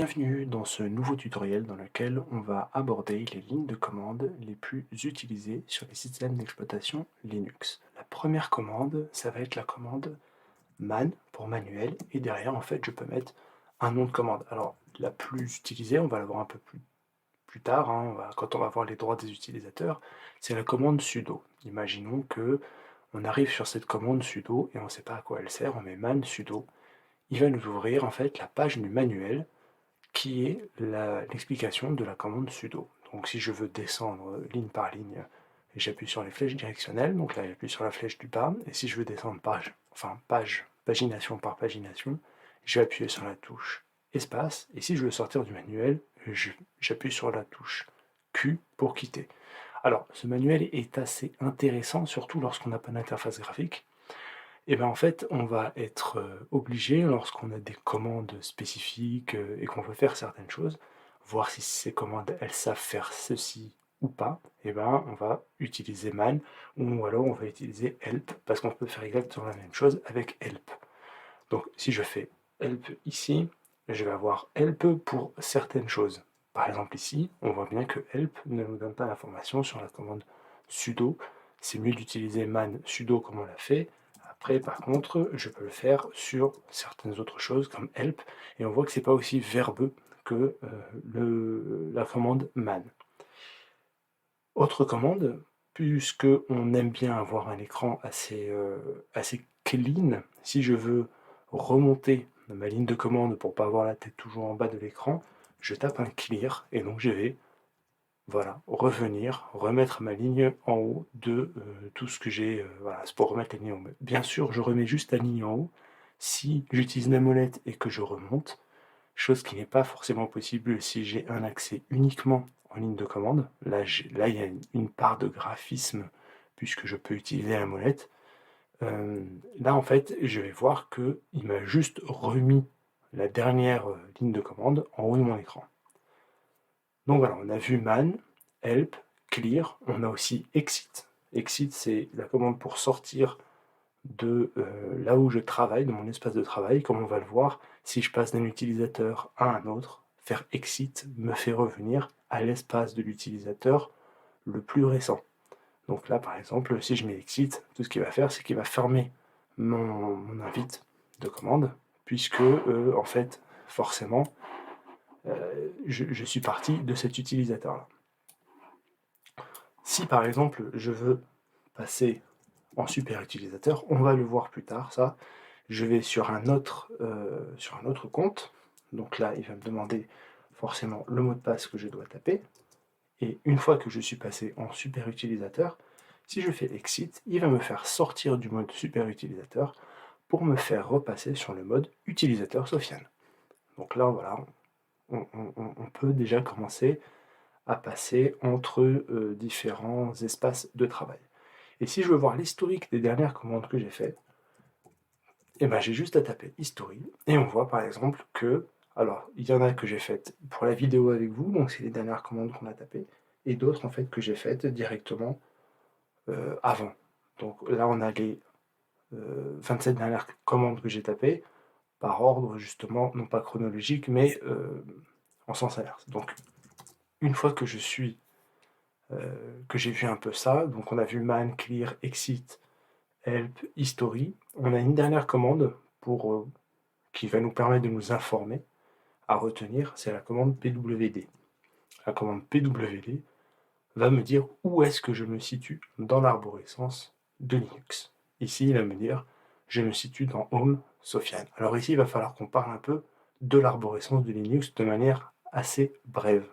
Bienvenue dans ce nouveau tutoriel dans lequel on va aborder les lignes de commande les plus utilisées sur les systèmes d'exploitation Linux. La première commande, ça va être la commande man pour manuel et derrière en fait je peux mettre un nom de commande. Alors la plus utilisée, on va la voir un peu plus tard, hein, quand on va voir les droits des utilisateurs, c'est la commande sudo. Imaginons que on arrive sur cette commande sudo et on ne sait pas à quoi elle sert, on met man sudo. Il va nous ouvrir en fait la page du manuel qui est l'explication de la commande sudo. Donc si je veux descendre ligne par ligne, j'appuie sur les flèches directionnelles, donc là j'appuie sur la flèche du bas, et si je veux descendre pagination par pagination, je vais appuyer sur la touche espace, et si je veux sortir du manuel, j'appuie sur la touche Q pour quitter. Alors ce manuel est assez intéressant, surtout lorsqu'on n'a pas d'interface graphique, et bien en fait, on va être obligé, lorsqu'on a des commandes spécifiques et qu'on veut faire certaines choses, voir si ces commandes, elles savent faire ceci ou pas, et ben on va utiliser man, ou alors on va utiliser help, parce qu'on peut faire exactement la même chose avec help. Donc si je fais help ici, je vais avoir help pour certaines choses. Par exemple ici, on voit bien que help ne nous donne pas l'information sur la commande sudo. C'est mieux d'utiliser man sudo comme on l'a fait. Après, par contre, je peux le faire sur certaines autres choses comme help, et on voit que c'est pas aussi verbeux que la commande man. Autre commande, puisque on aime bien avoir un écran assez clean, si je veux remonter ma ligne de commande pour pas avoir la tête toujours en bas de l'écran, je tape un clear et donc je vais voilà, revenir, remettre ma ligne en haut de tout ce que j'ai. Voilà, c'est pour remettre la ligne en haut. Bien sûr, je remets juste la ligne en haut si j'utilise la molette et que je remonte, chose qui n'est pas forcément possible si j'ai un accès uniquement en ligne de commande. Là il y a une part de graphisme puisque je peux utiliser la molette. Là, en fait, je vais voir qu'il m'a juste remis la dernière ligne de commande en haut de mon écran. Donc voilà, on a vu man, help, clear, on a aussi exit. Exit, c'est la commande pour sortir de là où je travaille, de mon espace de travail. Comme on va le voir, si je passe d'un utilisateur à un autre, faire exit me fait revenir à l'espace de l'utilisateur le plus récent. Donc là, par exemple, si je mets exit, tout ce qu'il va faire, c'est qu'il va fermer mon invite de commande, puisque, en fait, forcément, je suis parti de cet utilisateur-là. Si, par exemple, je veux passer en super utilisateur, on va le voir plus tard, ça, je vais sur un autre compte, donc là, il va me demander forcément le mot de passe que je dois taper, et une fois que je suis passé en super utilisateur, si je fais exit, il va me faire sortir du mode super utilisateur pour me faire repasser sur le mode utilisateur Sofiane. Donc là, voilà, on peut déjà commencer à passer entre différents espaces de travail. Et si je veux voir l'historique des dernières commandes que j'ai faites, eh ben, j'ai juste à taper history et on voit par exemple que, alors il y en a que j'ai faites pour la vidéo avec vous, donc c'est les dernières commandes qu'on a tapées, et d'autres en fait que j'ai faites directement avant. Donc là on a les 27 dernières commandes que j'ai tapées par ordre justement, non pas chronologique, mais en sens inverse. Donc une fois que que j'ai vu un peu ça, donc on a vu man, clear, exit, help, history, on a une dernière commande qui va nous permettre de nous informer, à retenir, c'est la commande pwd. La commande pwd va me dire où est-ce que je me situe dans l'arborescence de Linux. Ici, il va me dire, je me situe dans Home Sofiane. Alors ici, il va falloir qu'on parle un peu de l'arborescence de Linux de manière assez brève.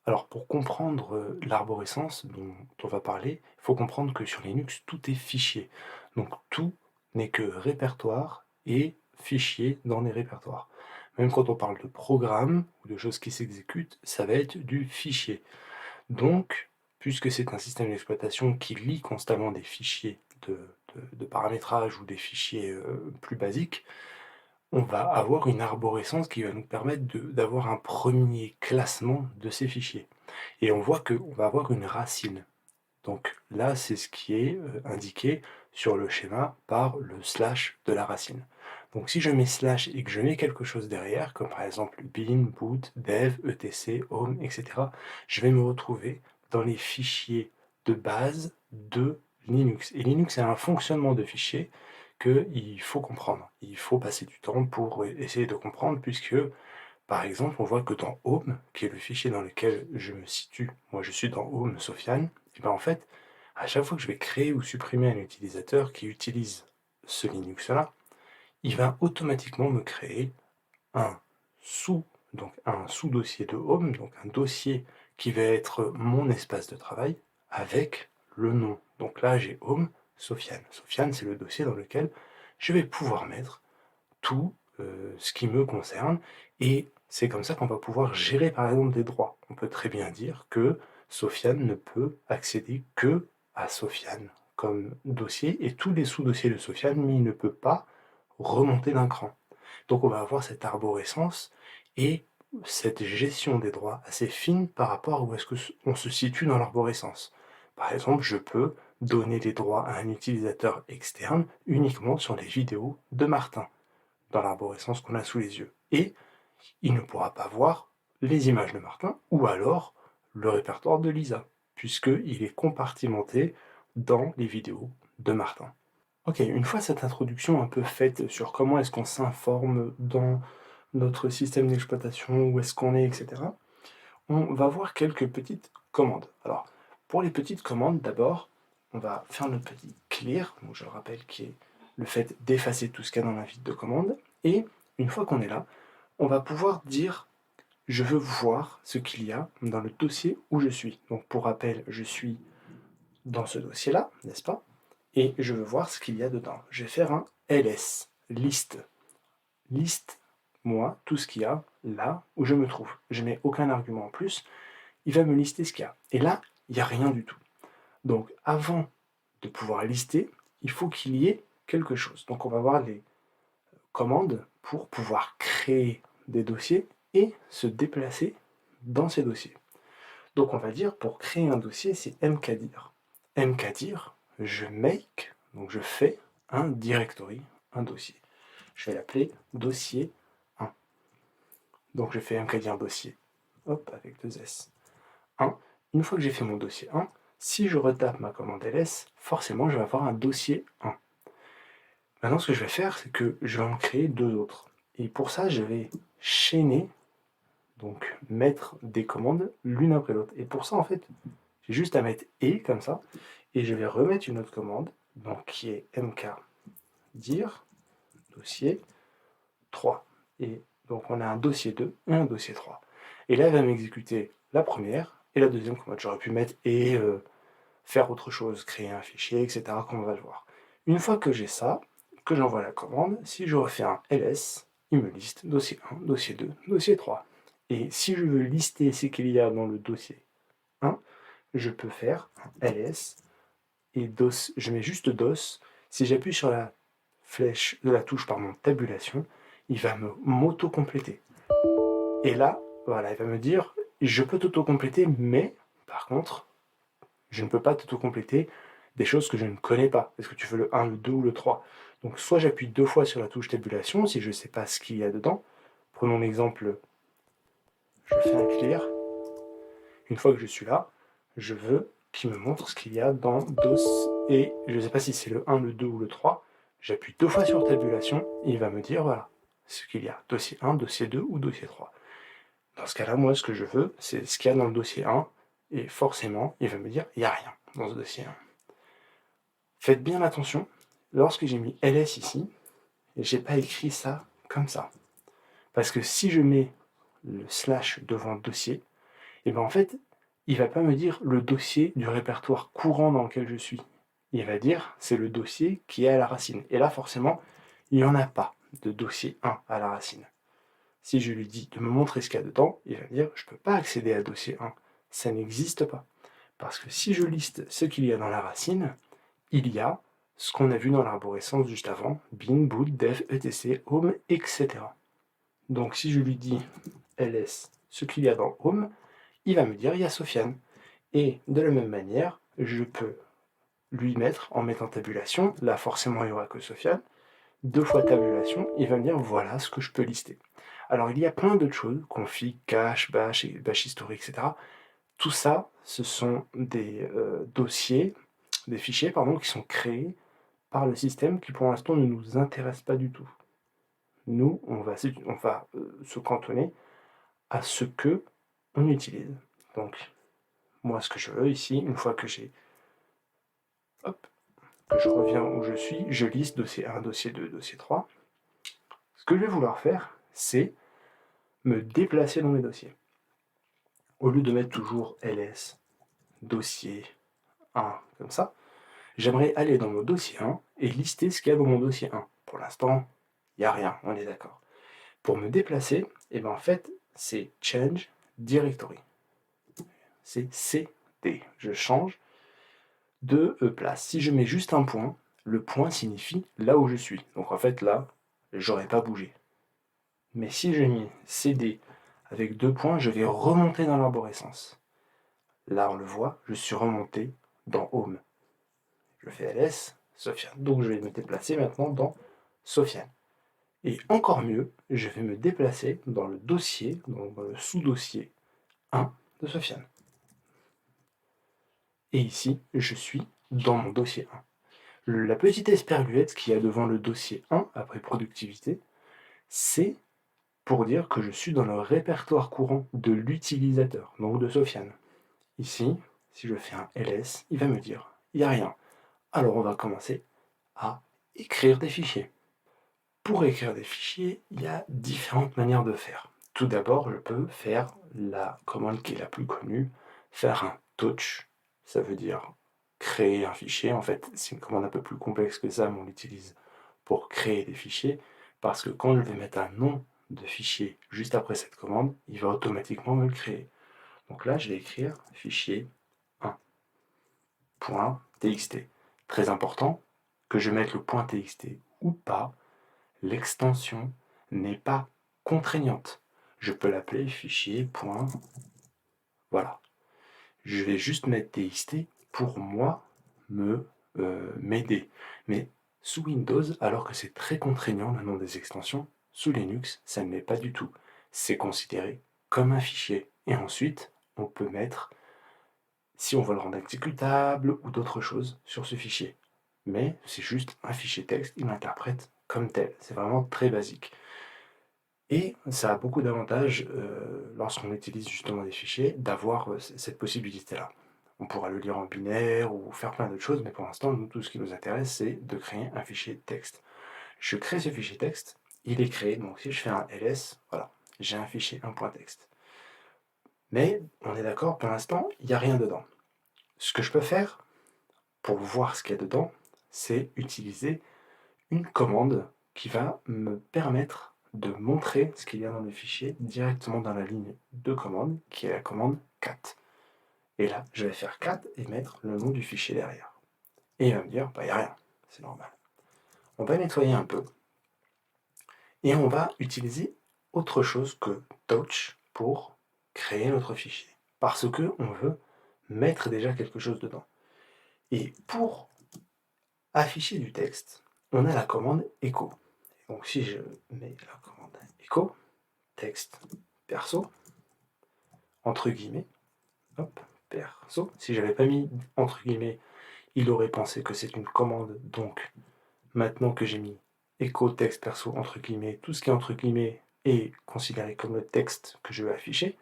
Alors pour comprendre l'arborescence dont on va parler, il faut comprendre que sur Linux, tout est fichier. Donc tout n'est que répertoire et fichier dans les répertoires. Même quand on parle de programme ou de choses qui s'exécutent, ça va être du fichier. Donc, puisque c'est un système d'exploitation qui lit constamment des fichiers de paramétrage ou des fichiers plus basiques, on va avoir une arborescence qui va nous permettre d'avoir un premier classement de ces fichiers. Et on voit qu'on va avoir une racine. Donc là, c'est ce qui est indiqué sur le schéma par le slash de la racine. Donc si je mets slash et que je mets quelque chose derrière, comme par exemple bin, boot, dev, etc, home, etc, je vais me retrouver dans les fichiers de base de Linux. Et Linux a un fonctionnement de fichiers qu'il faut comprendre. Il faut passer du temps pour essayer de comprendre, puisque, par exemple, on voit que dans Home, qui est le fichier dans lequel je me situe, moi je suis dans Home Sofiane, et bien en fait, à chaque fois que je vais créer ou supprimer un utilisateur qui utilise ce Linux-là, il va automatiquement me créer un sous, donc un sous-dossier de Home, donc un dossier qui va être mon espace de travail avec le nom. Donc là, j'ai Home Sofiane. Sofiane, c'est le dossier dans lequel je vais pouvoir mettre tout ce qui me concerne, et c'est comme ça qu'on va pouvoir gérer par exemple des droits. On peut très bien dire que Sofiane ne peut accéder que à Sofiane comme dossier, et tous les sous-dossiers de Sofiane, mais il ne peut pas remonter d'un cran. Donc on va avoir cette arborescence et cette gestion des droits assez fine par rapport à où est-ce qu'on se situe dans l'arborescence. Par exemple, je peux donner des droits à un utilisateur externe uniquement sur les vidéos de Martin, dans l'arborescence qu'on a sous les yeux. Et il ne pourra pas voir les images de Martin, ou alors le répertoire de Lisa, puisqu'il est compartimenté dans les vidéos de Martin. Ok, une fois cette introduction un peu faite sur comment est-ce qu'on s'informe dans notre système d'exploitation, où est-ce qu'on est, etc., on va voir quelques petites commandes. Alors, pour les petites commandes, d'abord, on va faire notre petit clear, donc je le rappelle, qui est le fait d'effacer tout ce qu'il y a dans la liste de commandes, et une fois qu'on est là, on va pouvoir dire je veux voir ce qu'il y a dans le dossier où je suis. Donc pour rappel, je suis dans ce dossier-là, n'est-ce pas? Et je veux voir ce qu'il y a dedans. Je vais faire un ls, liste. Liste, moi, tout ce qu'il y a là où je me trouve. Je n'ai aucun argument en plus. Il va me lister ce qu'il y a. Et là, il n'y a rien du tout. Donc avant de pouvoir lister, il faut qu'il y ait quelque chose. Donc on va voir les commandes pour pouvoir créer des dossiers et se déplacer dans ces dossiers. Donc on va dire, pour créer un dossier, c'est mkdir. Mkdir, je make, donc je fais un directory, un dossier. Je vais l'appeler dossier 1. Donc je fais mkdir dossier, hop, avec deux S. 1. Une fois que j'ai fait mon dossier 1, si je retape ma commande ls, forcément je vais avoir un dossier 1. Maintenant, ce que je vais faire, c'est que je vais en créer deux autres. Et pour ça, je vais chaîner, donc mettre des commandes l'une après l'autre. Et pour ça, en fait, j'ai juste à mettre et comme ça, et je vais remettre une autre commande, donc qui est mkdir dossier 3. Et donc on a un dossier 2 et un dossier 3. Et là, elle va m'exécuter la première et la deuxième commande. J'aurais pu mettre et faire autre chose, créer un fichier, etc., comme on va le voir. Une fois que j'ai ça, que j'envoie la commande, si je refais un ls, il me liste dossier 1, dossier 2, dossier 3. Et si je veux lister ce qu'il y a dans le dossier 1, je peux faire un ls et DOS, je mets juste DOS. Si j'appuie sur la flèche de la touche tabulation, il va m'auto-compléter. Et là, voilà, il va me dire, je peux t'auto-compléter, mais par contre, je ne peux pas t'auto-compléter des choses que je ne connais pas. Est-ce que tu veux le 1, le 2 ou le 3? Donc soit j'appuie deux fois sur la touche tabulation si je ne sais pas ce qu'il y a dedans. Prenons l'exemple, je fais un clear. Une fois que je suis là, je veux qu'il me montre ce qu'il y a dans DOS, et je ne sais pas si c'est le 1, le 2 ou le 3. J'appuie deux fois sur tabulation et il va me dire voilà ce qu'il y a, dossier 1, dossier 2 ou dossier 3. Dans ce cas-là, moi ce que je veux, c'est ce qu'il y a dans le dossier 1, et forcément, il va me dire il n'y a rien dans ce dossier 1. Faites bien attention, lorsque j'ai mis ls ici, j'ai pas écrit ça comme ça. Parce que si je mets le slash devant le dossier, et bien en fait, il va pas me dire le dossier du répertoire courant dans lequel je suis. Il va dire c'est le dossier qui est à la racine. Et là, forcément, il n'y en a pas de dossier 1 à la racine. Si je lui dis de me montrer ce qu'il y a dedans, il va me dire je ne peux pas accéder à dossier 1. Ça n'existe pas. Parce que si je liste ce qu'il y a dans la racine, il y a ce qu'on a vu dans l'arborescence juste avant, bin, boot, dev, etc, home, etc. Donc si je lui dis ls ce qu'il y a dans home, il va me dire il y a Sofiane. Et de la même manière, je peux lui mettre, en mettant tabulation, là forcément il n'y aura que Sofiane, 2 fois tabulation, il va me dire voilà ce que je peux lister. Alors il y a plein d'autres choses, config, cache, bash, bash historique, etc. Tout ça, ce sont des dossiers, des fichiers pardon, qui sont créés par le système qui pour l'instant ne nous intéressent pas du tout. Nous, on va se cantonner à ce que on utilise. Donc, moi, ce que je veux ici, une fois que je reviens où je suis, je liste dossier 1, dossier 2, dossier 3. Ce que je vais vouloir faire, c'est me déplacer dans mes dossiers. Au lieu de mettre toujours ls, dossier 1, comme ça, j'aimerais aller dans mon dossier 1 et lister ce qu'il y a dans mon dossier 1. Pour l'instant, il n'y a rien, on est d'accord. Pour me déplacer, et ben en fait, c'est change directory. C'est CD. Je change de place. Si je mets juste un point, le point signifie là où je suis. Donc en fait, là, j'aurais pas bougé. Mais si je mets CD avec 2 points, je vais remonter dans l'arborescence. Là, on le voit, je suis remonté dans Home. Je fais ls, Sofiane. Donc je vais me déplacer maintenant dans Sofiane. Et encore mieux, je vais me déplacer dans le dossier, dans le sous-dossier 1 de Sofiane. Et ici, je suis dans mon dossier 1. La petite esperluette qu'il y a devant le dossier 1, après productivité, c'est pour dire que je suis dans le répertoire courant de l'utilisateur, donc de Sofiane. Ici, si je fais un ls, il va me dire, il n'y a rien. Alors on va commencer à écrire des fichiers. Pour écrire des fichiers, il y a différentes manières de faire. Tout d'abord, je peux faire la commande qui est la plus connue, faire un touch, ça veut dire créer un fichier. En fait, c'est une commande un peu plus complexe que ça, mais on l'utilise pour créer des fichiers, parce que quand je vais mettre un nom de fichier juste après cette commande, il va automatiquement me le créer. Donc là, je vais écrire fichier 1.txt. Très important que je mette le .txt ou pas, l'extension n'est pas contraignante. Je peux l'appeler fichier. Voilà. Je vais juste mettre txt pour moi m'aider. Mais sous Windows, alors que c'est très contraignant le nom des extensions, sous Linux, ça ne l'est pas du tout. C'est considéré comme un fichier. Et ensuite, on peut mettre, si on veut le rendre exécutable ou d'autres choses sur ce fichier. Mais c'est juste un fichier texte, il l'interprète comme tel. C'est vraiment très basique. Et ça a beaucoup d'avantages lorsqu'on utilise justement des fichiers, d'avoir cette possibilité-là. On pourra le lire en binaire ou faire plein d'autres choses, mais pour l'instant, nous, tout ce qui nous intéresse, c'est de créer un fichier texte. Je crée ce fichier texte, il est créé, donc si je fais un ls, voilà, j'ai un fichier 1.txt. Mais on est d'accord, pour l'instant, il n'y a rien dedans. Ce que je peux faire pour voir ce qu'il y a dedans, c'est utiliser une commande qui va me permettre de montrer ce qu'il y a dans le fichier directement dans la ligne de commande, qui est la commande cat. Et là, je vais faire cat et mettre le nom du fichier derrière. Et il va me dire, bah, il n'y a rien, c'est normal. On va nettoyer un peu. Et on va utiliser autre chose que touch pour créer notre fichier. Parce qu'on veut mettre déjà quelque chose dedans. Et pour afficher du texte, on a la commande echo. Donc si je mets la commande echo, texte perso, entre guillemets, hop, perso, si j'avais pas mis entre guillemets, il aurait pensé que c'est une commande, donc maintenant que j'ai mis echo texte perso entre guillemets, tout ce qui est entre guillemets est considéré comme le texte que je veux afficher.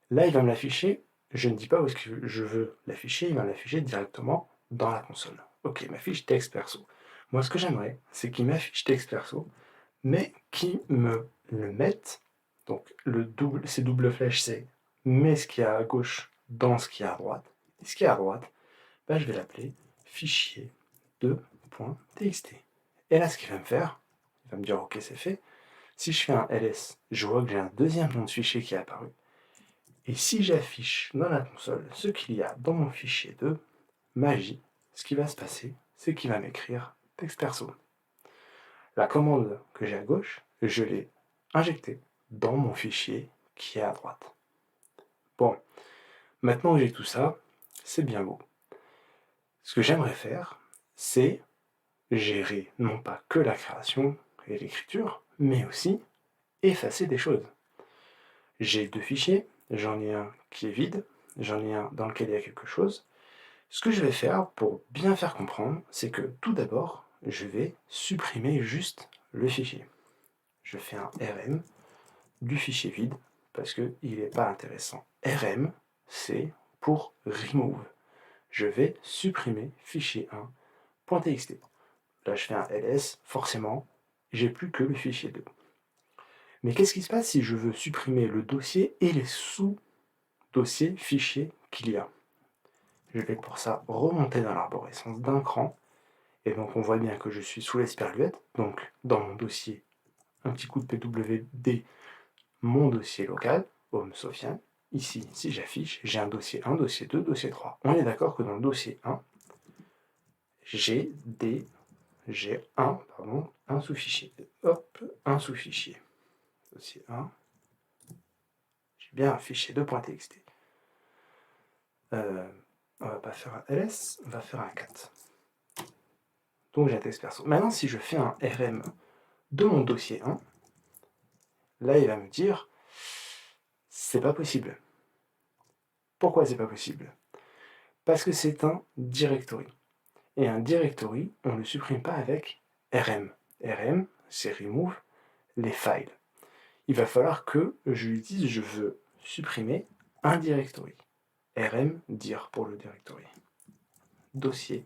Là, il va me l'afficher, je ne dis pas où est-ce que je veux l'afficher, il va me l'afficher directement dans la console. Ok, il m'affiche texte perso. Moi, ce que j'aimerais, c'est qu'il m'affiche texte perso, mais qui me le mette, donc ces doubles flèches, c'est mets ce qu'il y a à gauche dans ce qu'il y a à droite. Et ce qu'il y a à droite, ben, je vais l'appeler fichier 2.txt. Et là, ce qu'il va me faire, il va me dire ok, c'est fait. Si je fais un ls, je vois que j'ai un deuxième nom de fichier qui est apparu. Et si j'affiche dans la console ce qu'il y a dans mon fichier 2, magie, ce qui va se passer, c'est qu'il va m'écrire texte perso. La commande que j'ai à gauche, je l'ai injectée dans mon fichier qui est à droite. Bon, maintenant que j'ai tout ça, c'est bien beau. Ce que j'aimerais faire, c'est gérer non pas que la création et l'écriture, mais aussi effacer des choses. J'ai 2 fichiers, j'en ai un qui est vide, j'en ai un dans lequel il y a quelque chose. Ce que je vais faire pour bien faire comprendre, c'est que tout d'abord, je vais supprimer juste le fichier. Je fais un RM du fichier vide parce qu'il n'est pas intéressant. RM, c'est pour remove. Je vais supprimer fichier 1.txt. Là, je fais un ls, forcément, j'ai plus que le fichier 2. Mais qu'est-ce qui se passe si je veux supprimer le dossier et les sous-dossiers fichiers qu'il y a? Je vais pour ça remonter dans l'arborescence d'un cran, et donc on voit bien que je suis sous l'esperluette, donc dans mon dossier, un petit coup de pwd, mon dossier local, home Sofiane. Ici, si j'affiche, j'ai un dossier 1, dossier 2, dossier 3. On est d'accord que dans le dossier 1, j'ai un sous-fichier. Hop, un sous-fichier. Dossier 1, j'ai bien un fichier 2.txt. On va pas faire un ls, on va faire un cat. Donc j'ai un texte perso. Maintenant, si je fais un rm de mon dossier 1, là, il va me dire c'est pas possible. Pourquoi c'est pas possible? Parce que c'est un directory. Et un directory, on ne le supprime pas avec rm. Rm, c'est remove les files. Il va falloir que je lui dise je veux supprimer un directory. Rm dir pour le directory. Dossier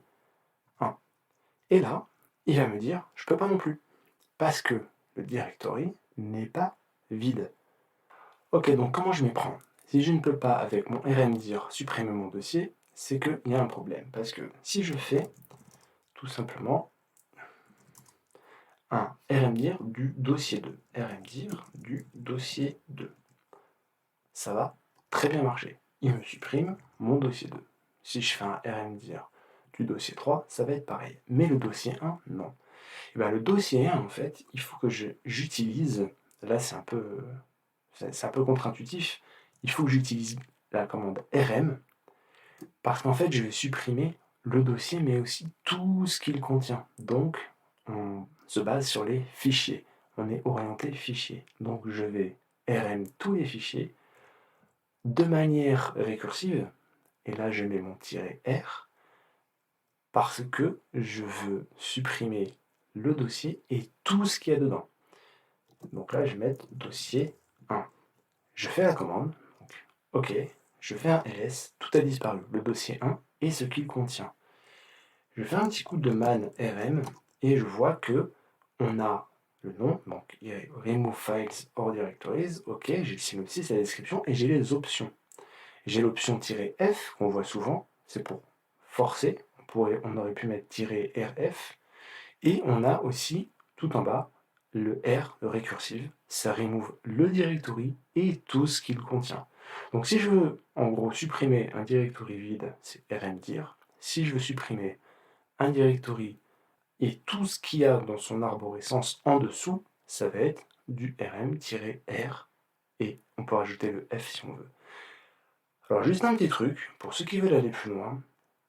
1. Et là, il va me dire je peux pas non plus. Parce que le directory n'est pas vide. Ok, donc comment je m'y prends? Si je ne peux pas avec mon rm dire supprimer mon dossier, c'est qu'il y a un problème. Parce que si je fais tout simplement un rmdir du dossier 2, rmdir du dossier 2, ça va très bien marcher. Il me supprime mon dossier 2. Si je fais un rmdir du dossier 3, ça va être pareil. Mais le dossier 1, non. Et bien, le dossier 1, en fait, il faut que j'utilise, là c'est un peu contre-intuitif, il faut que j'utilise la commande rm, parce qu'en fait je vais supprimer le dossier, mais aussi tout ce qu'il contient. Donc, on se base sur les fichiers. On est orienté fichier. Donc, je vais rm tous les fichiers de manière récursive. Et là, je mets mon "-r", parce que je veux supprimer le dossier et tout ce qu'il y a dedans. Donc là, je vais mettre dossier 1. Je fais la commande. Donc, OK, je fais un ls, tout a disparu, le dossier 1 et ce qu'il contient. Je fais un petit coup de man rm et je vois que on a le nom, donc il y a remove files or directories, OK, j'ai le synopsis, la description et j'ai les options. J'ai l'option "-f" qu'on voit souvent, c'est pour forcer, on aurait pu mettre "-rf", et on a aussi tout en bas le R, le récursif, ça remove le directory et tout ce qu'il contient. Donc si je veux en gros supprimer un directory vide, c'est rmdir. Si je veux supprimer un directory et tout ce qu'il y a dans son arborescence en dessous, ça va être du rm-r, et on peut rajouter le f si on veut. Alors juste un petit truc, pour ceux qui veulent aller plus loin,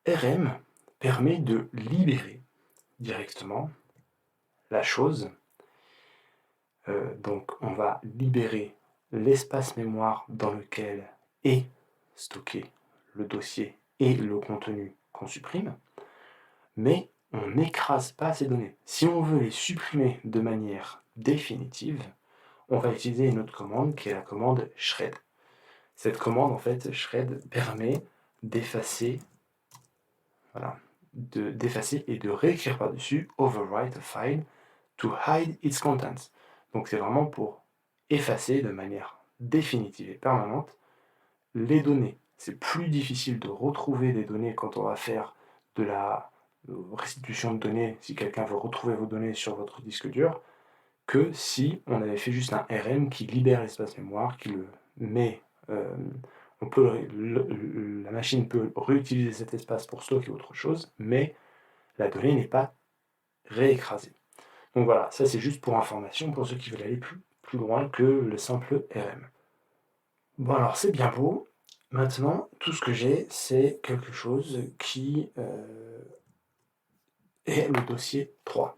rm permet de libérer directement la chose. Donc on va libérer l'espace mémoire dans lequel est stocké le dossier et le contenu qu'on supprime, mais on n'écrase pas ces données. Si on veut les supprimer de manière définitive, on va utiliser une autre commande qui est la commande shred. Cette commande, en fait, shred permet d'effacer, voilà, d'effacer et de réécrire par-dessus overwrite a file to hide its contents. Donc c'est vraiment pour effacer de manière définitive et permanente les données. C'est plus difficile de retrouver des données quand on va faire de la restitution de données, si quelqu'un veut retrouver vos données sur votre disque dur, que si on avait fait juste un RM qui libère l'espace mémoire, qui le met, la machine peut réutiliser cet espace pour stocker autre chose, mais la donnée n'est pas réécrasée. Donc voilà, ça c'est juste pour information, pour ceux qui veulent aller plus loin que le simple RM. Bon alors c'est bien beau, maintenant tout ce que j'ai c'est quelque chose qui et le dossier 3.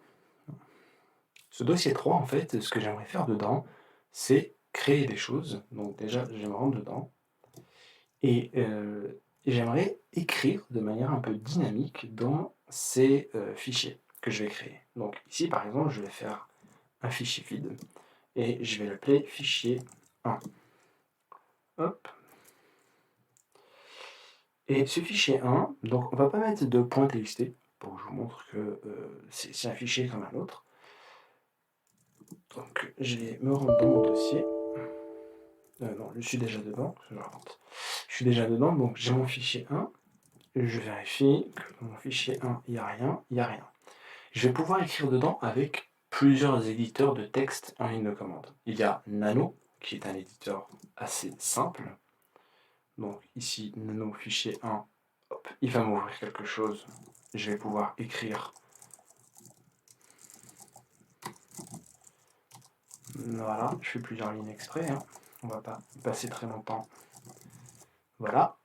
Ce dossier 3, en fait, ce que j'aimerais faire dedans, c'est créer des choses. Donc déjà, je vais me rendre dedans et j'aimerais écrire de manière un peu dynamique dans ces fichiers que je vais créer. Donc ici, par exemple, je vais faire un fichier vide et je vais l'appeler fichier 1. Hop. Et ce fichier 1, donc on va pas mettre de .txt pour que je vous montre que c'est un fichier comme un autre. Donc je vais me rendre dans mon dossier. Non, je suis déjà dedans. Je suis déjà dedans, donc j'ai mon fichier 1. Je vérifie que dans mon fichier 1, il n'y a rien, il n'y a rien. Je vais pouvoir écrire dedans avec plusieurs éditeurs de texte en ligne de commande. Il y a Nano, qui est un éditeur assez simple. Donc ici, Nano fichier 1, hop, il va m'ouvrir quelque chose. Je vais pouvoir écrire. Voilà, je fais plusieurs lignes exprès, hein. On va pas passer très longtemps. Voilà.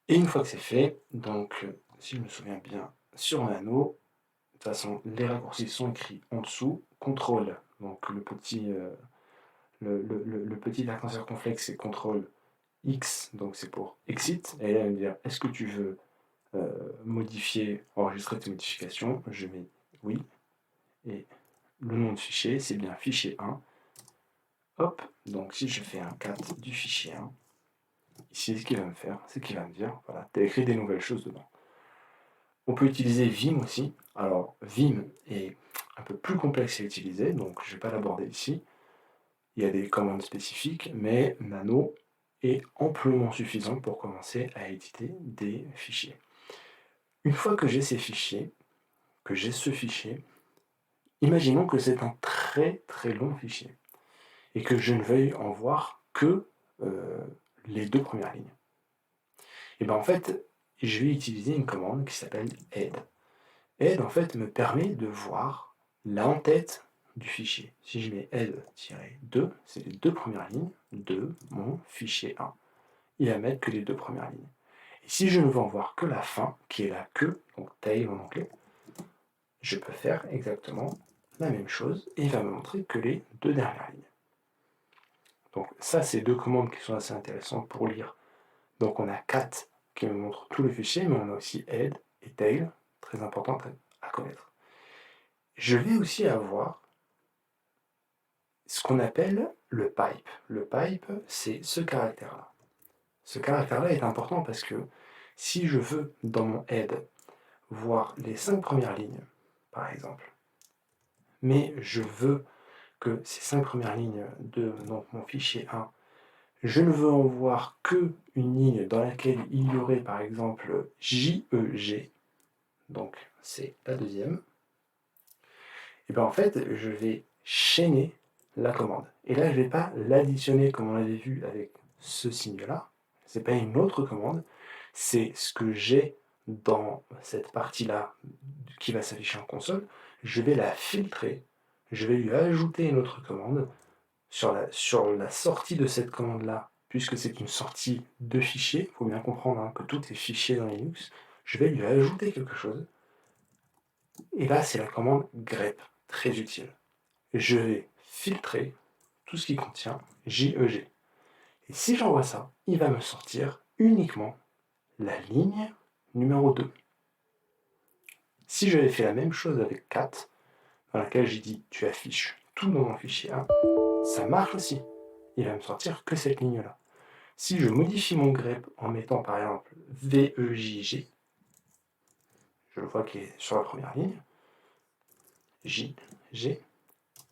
Et une fois que c'est fait, donc si je me souviens bien, sur Nano, de toute façon, les raccourcis sont écrits en dessous, CTRL, donc le petit accent circonflexe c'est CTRL X, donc c'est pour exit, et là il va me dire est-ce que tu veux modifier, enregistrer tes modifications, je mets oui, et le nom de fichier c'est bien fichier 1, hop, donc si je fais un cat du fichier 1, ici ce qu'il va me faire, c'est qu'il va me dire, voilà, tu as écrit des nouvelles choses dedans. On peut utiliser Vim aussi. Alors, Vim est un peu plus complexe à utiliser, donc je ne vais pas l'aborder ici. Il y a des commandes spécifiques, mais Nano est amplement suffisant pour commencer à éditer des fichiers. Une fois que j'ai ces fichiers, que j'ai ce fichier, imaginons que c'est un très très long fichier et que je ne veuille en voir que les 2 premières lignes. Et bien en fait, je vais utiliser une commande qui s'appelle add. Add en fait me permet de voir l'en-tête du fichier. Si je mets add-2, c'est les 2 premières lignes de mon fichier 1. Il va mettre que les 2 premières lignes. Et si je ne veux en voir que la fin, qui est la queue, donc tail en anglais, je peux faire exactement la même chose et il va me montrer que les 2 dernières lignes. Donc ça, c'est 2 commandes qui sont assez intéressantes pour lire. Donc on a cat qui me montre tout le fichier, mais on a aussi add et tail, très importantes à connaître. Je vais aussi avoir ce qu'on appelle le pipe. Le pipe, c'est ce caractère-là. Ce caractère-là est important parce que si je veux, dans mon head, voir les 5 premières lignes, par exemple, mais je veux que ces 5 premières lignes de donc, mon fichier 1, je ne veux en voir que une ligne dans laquelle il y aurait, par exemple, JEG, donc c'est la deuxième, et bien en fait, je vais chaîner la commande. Et là, je ne vais pas l'additionner comme on l'avait vu avec ce signe-là. Ce n'est pas une autre commande, c'est ce que j'ai dans cette partie-là qui va s'afficher en console. Je vais la filtrer, je vais lui ajouter une autre commande sur la sortie de cette commande-là, puisque c'est une sortie de fichier. Il faut bien comprendre hein, que tout est fichier dans Linux. Je vais lui ajouter quelque chose. Et là, c'est la commande grep, très utile. Je vais filtrer tout ce qui contient JEG. Et si j'envoie ça, il va me sortir uniquement la ligne numéro 2. Si j'avais fait la même chose avec cat, dans laquelle j'ai dit tu affiches tout dans mon fichier 1, ça marche aussi. Il va me sortir que cette ligne-là. Si je modifie mon grep en mettant par exemple VEJG, je le vois qui est sur la première ligne, JG,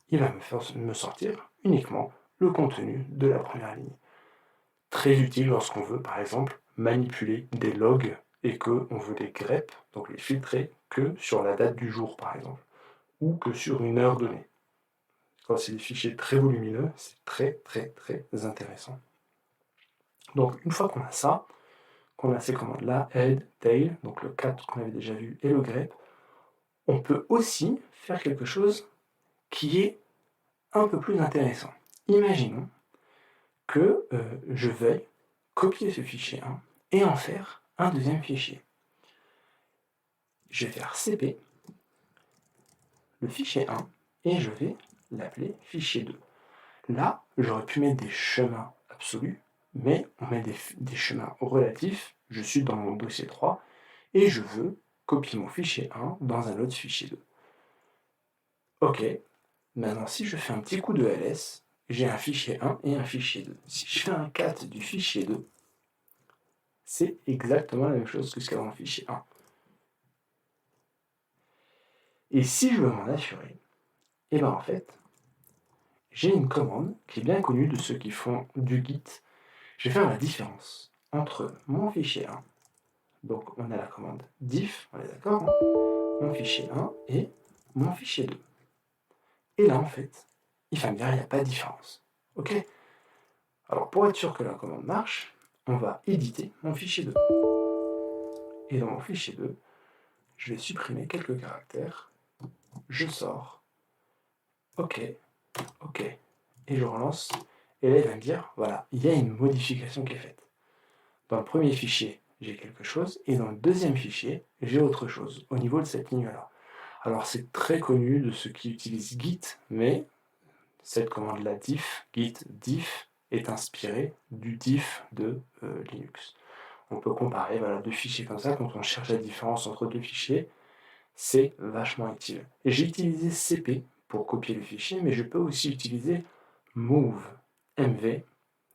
il va me sortir uniquement le contenu de la première ligne. Très utile lorsqu'on veut, par exemple, manipuler des logs et qu'on veut les grep, donc les filtrer, que sur la date du jour, par exemple, ou que sur une heure donnée. Quand c'est des fichiers très volumineux, c'est très très très intéressant. Donc une fois qu'on a ça, qu'on a ces commandes-là, head, tail, donc le cat qu'on avait déjà vu, et le grep, on peut aussi faire quelque chose qui est un peu plus intéressant. Imaginons que je veuille copier ce fichier 1 et en faire un deuxième fichier. Je vais faire cp le fichier 1 et je vais l'appeler fichier 2. Là, j'aurais pu mettre des chemins absolus, mais on met des chemins relatifs. Je suis dans mon dossier 3 et je veux copier mon fichier 1 dans un autre fichier 2. Ok, maintenant si je fais un petit coup de ls, j'ai un fichier 1 et un fichier 2. Si je fais un cat du fichier 2, c'est exactement la même chose que ce qu'il y a dans le fichier 1. Et si je veux m'en assurer, et bien en fait, j'ai une commande qui est bien connue de ceux qui font du Git. Je vais faire la différence entre mon fichier 1, donc on a la commande diff, on est d'accord, hein, mon fichier 1 et mon fichier 2. Et là en fait, il va me dire il n'y a pas de différence. Ok. Alors pour être sûr que la commande marche, on va éditer mon fichier 2. Et dans mon fichier 2, je vais supprimer quelques caractères, je sors, ok, ok, et je relance, et là il va me dire, voilà, il y a une modification qui est faite. Dans le premier fichier, j'ai quelque chose, et dans le deuxième fichier, j'ai autre chose, au niveau de cette ligne-là. Alors c'est très connu de ceux qui utilisent Git, mais cette commande-là, diff, git diff, est inspirée du diff de Linux. On peut comparer voilà, deux fichiers comme ça, quand on cherche la différence entre deux fichiers, c'est vachement utile. Et j'ai utilisé cp pour copier le fichier, mais je peux aussi utiliser move, mv.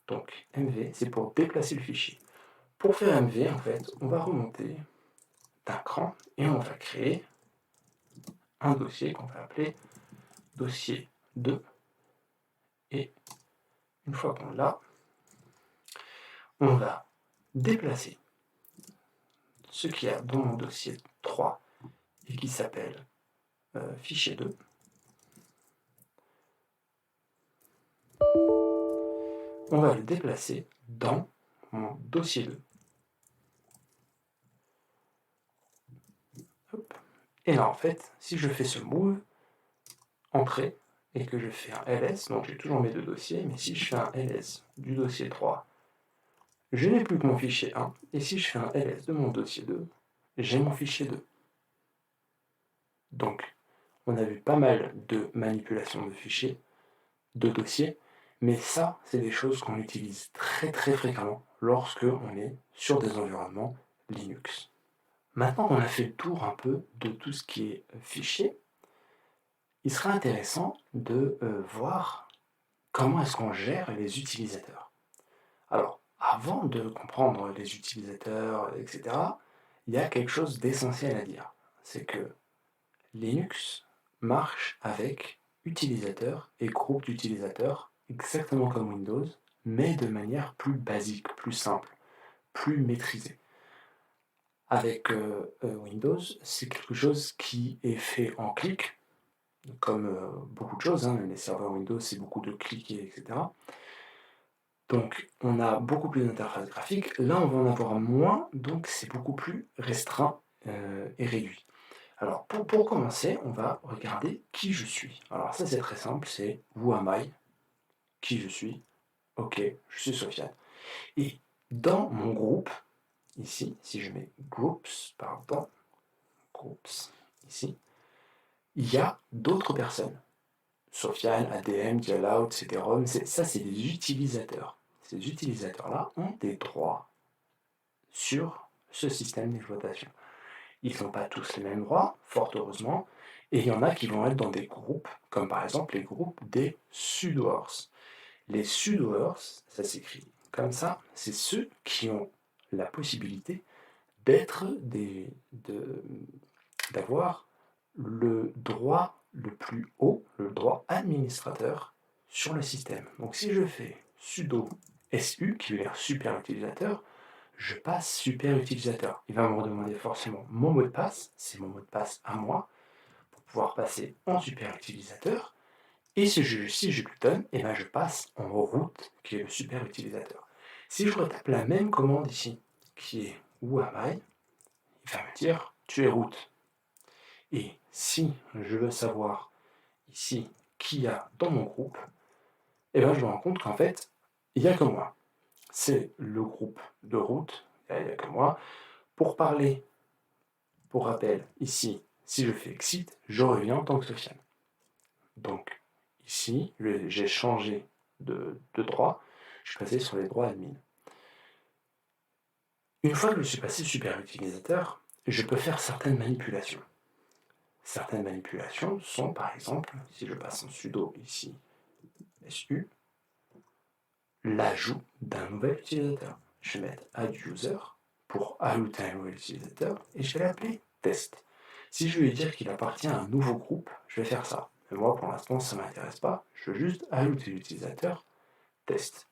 Donc mv, c'est pour déplacer le fichier. Pour faire mv, en fait, on va remonter d'un cran et on va créer un dossier qu'on va appeler dossier 2. Et une fois qu'on l'a, on va déplacer ce qu'il y a dans mon dossier 3 et qui s'appelle fichier 2. On va le déplacer dans mon dossier 2. Hop. Et là, en fait, si je fais ce move, entrée, et que je fais un ls, donc j'ai toujours mes deux dossiers, mais si je fais un ls du dossier 3, je n'ai plus que mon fichier 1, et si je fais un ls de mon dossier 2, j'ai mon fichier 2. Donc, on a vu pas mal de manipulations de fichiers, de dossiers, mais ça, c'est des choses qu'on utilise très très fréquemment lorsque on est sur des environnements Linux. Maintenant qu'on a fait le tour un peu de tout ce qui est fichier, il serait intéressant de voir comment est-ce qu'on gère les utilisateurs. Alors, avant de comprendre les utilisateurs, etc., il y a quelque chose d'essentiel à dire. C'est que Linux marche avec utilisateurs et groupes d'utilisateurs, exactement comme Windows, mais de manière plus basique, plus simple, plus maîtrisée. Avec Windows, c'est quelque chose qui est fait en clic, comme beaucoup de choses, hein, les serveurs Windows, c'est beaucoup de clics, etc. Donc, on a beaucoup plus d'interfaces graphiques. Là, on va en avoir moins, donc c'est beaucoup plus restreint et réduit. Alors, pour commencer, on va regarder qui je suis. Alors ça, c'est très simple, c'est Who am I, qui je suis. Ok, je suis Sofiane. Et dans mon groupe, ici, si je mets groups, pardon, groups, ici, il y a d'autres personnes. Sofiane, ADM, Dialout, CD-ROM, ça c'est des utilisateurs. Ces utilisateurs-là ont des droits sur ce système d'exploitation. Ils n'ont pas tous les mêmes droits, fort heureusement, et il y en a qui vont être dans des groupes, comme par exemple les groupes des sudoers. Les sudoers, ça s'écrit comme ça, c'est ceux qui ont la possibilité d'avoir le droit le plus haut, le droit administrateur sur le système. Donc si je fais sudo su, qui veut dire super utilisateur, je passe super utilisateur. Il va me redemander forcément mon mot de passe, c'est mon mot de passe à moi, pour pouvoir passer en super utilisateur. Et si je lui donne, et ben je passe en root, qui est le super utilisateur. Si je retape la même commande ici, qui est who am I, il va me dire tu es root. Et si je veux savoir ici qui y a dans mon groupe, et ben je me rends compte qu'en fait, il n'y a que moi. C'est le groupe de root, il n'y a que moi. Pour parler, pour rappel, ici, Si je fais exit, je reviens en tant que Sofiane. Donc, ici, j'ai changé de droit, je suis passé sur les droits admin. Une fois que je suis passé super utilisateur, je peux faire certaines manipulations. Certaines manipulations sont, par exemple, si je passe en sudo ici, su, l'ajout d'un nouvel utilisateur. Je vais mettre add user pour ajouter un nouvel utilisateur et je vais l'appeler test. Si je lui dire qu'il appartient à un nouveau groupe, je vais faire ça. Mais moi, pour l'instant, ça ne m'intéresse pas. Je veux juste ajouter l'utilisateur test.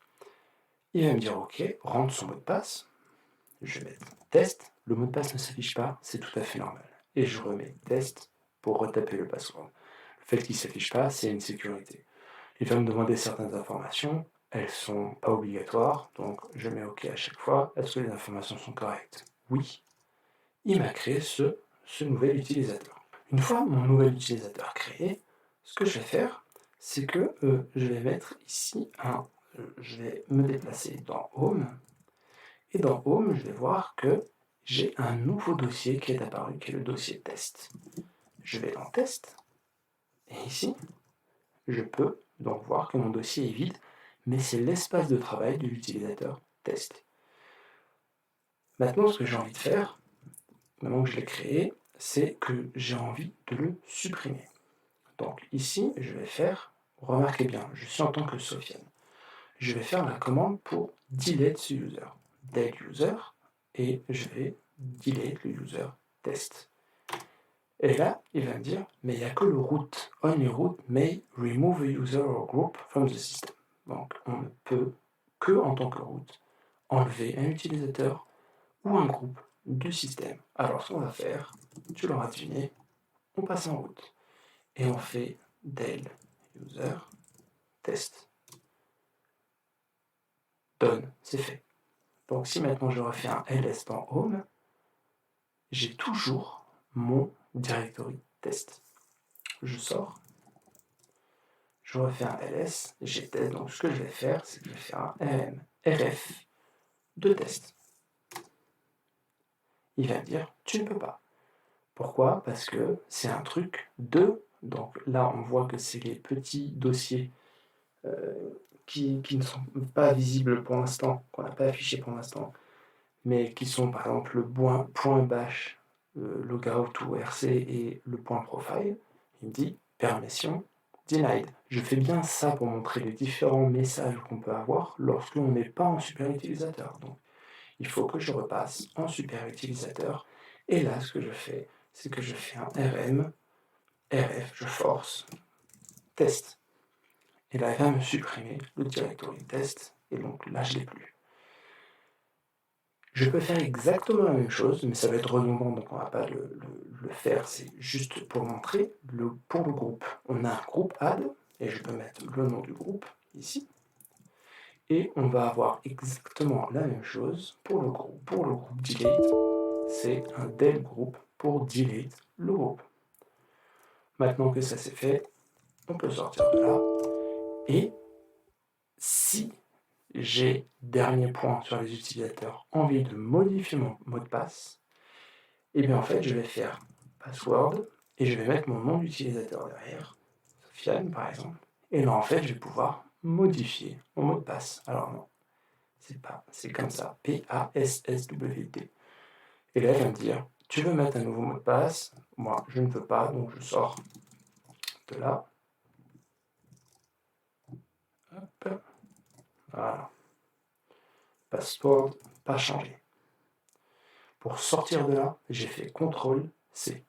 Il va me dire OK, rentre son mot de passe. Je vais mettre test. Le mot de passe ne s'affiche pas, c'est tout à fait normal. Et je remets test pour retaper le password. Le fait qu'il ne s'affiche pas, c'est une sécurité. Il va me demander certaines informations, elles ne sont pas obligatoires, donc je mets OK à chaque fois. Est-ce que les informations sont correctes? Oui. Il m'a créé ce nouvel utilisateur. Une fois mon nouvel utilisateur créé, ce que je vais faire, c'est que je vais mettre ici je vais me déplacer dans Home, et dans Home, je vais voir que j'ai un nouveau dossier qui est apparu, qui est le dossier test. Je vais dans Test, et ici, je peux donc voir que mon dossier est vide, mais c'est l'espace de travail de l'utilisateur test. Maintenant, ce que j'ai envie de faire, maintenant que je l'ai créé, c'est que j'ai envie de le supprimer. Donc ici, je vais faire, remarquez bien, je suis en tant que Sofiane, je vais faire la commande pour delete ce user. Delete user, et je vais delete le user test. Et là, il va me dire, mais il n'y a que le root. Only root may remove a user or group from the system. Donc, on ne peut que, en tant que root, enlever un utilisateur ou un groupe du système. Alors, ce qu'on va faire, tu l'auras deviné, on passe en root. Et on fait del user test. Done, c'est fait. Donc, si maintenant je refais un ls dans home, j'ai toujours mon directory test. Je sors, je refais un ls, j'ai test, donc ce que je vais faire, c'est que je vais faire un rm rf de test. Il va me dire, tu ne peux pas. Pourquoi? Parce que c'est un truc de, donc là on voit que c'est les petits dossiers qui ne sont pas visibles pour l'instant, qu'on n'a pas affiché pour l'instant, mais qui sont par exemple le point bash, logout ou rc et le point profile. Il me dit permission denied. Je fais bien ça pour montrer les différents messages qu'on peut avoir lorsque l'on n'est pas en super utilisateur. Donc il faut que je repasse en super utilisateur. Et là, ce que je fais, c'est que je fais un rm, rf, je force, test. Et là, il va me supprimer le directory test. Et donc là, je ne l'ai plus. Je peux faire exactement la même chose, mais ça va être redondant, donc on ne va pas le faire. C'est juste pour montrer, pour le groupe, on a un groupe add, et je peux mettre le nom du groupe ici. Et on va avoir exactement la même chose pour le groupe. Pour le groupe delete, c'est un del group pour delete le groupe. Maintenant que ça c'est fait, on peut sortir de là. Et si j'ai, dernier point sur les utilisateurs, envie de modifier mon mot de passe, et bien en fait je vais faire password et je vais mettre mon nom d'utilisateur derrière, Sofiane par exemple, et là en fait je vais pouvoir modifier mon mot de passe. Alors non, c'est comme ça, P-A-S-S-W-D. Et là il va me dire, tu veux mettre un nouveau mot de passe? Moi je ne veux pas, donc je sors de là. Hop. Voilà. Password pas changé. Pour sortir de là, j'ai fait CTRL-C.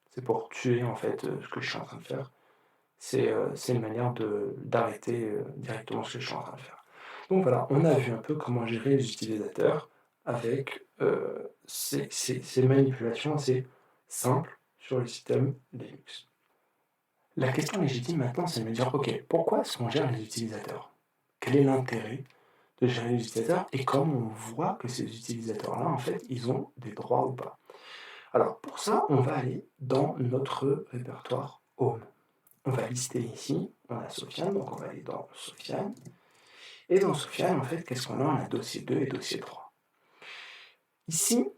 C'est pour tuer en fait ce que je suis en train de faire. C'est une manière d'arrêter directement ce que je suis en train de faire. Donc voilà, on a vu un peu comment gérer les utilisateurs avec ces manipulations assez simples sur le système Linux. La question légitime maintenant, c'est de me dire, ok, pourquoi est-ce qu'on gère les utilisateurs? Quel est l'intérêt de gérer les utilisateurs et comment on voit que ces utilisateurs-là, en fait, ils ont des droits ou pas? Alors pour ça, on va aller dans notre répertoire Home. On va lister ici, on a Sofiane, donc on va aller dans Sofiane. Et dans Sofiane, en fait, qu'est-ce qu'on a? On a dossier 2 et dossier 3. Ici,